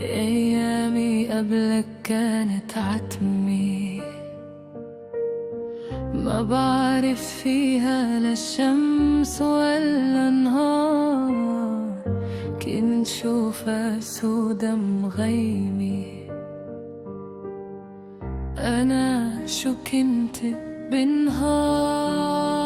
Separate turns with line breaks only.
أيامي قبلك كانت عتمي، ما بعرف فيها لا الشمس ولا نهار، كنت شوفها سودا مغيمي. أنا شو كنت بالنهار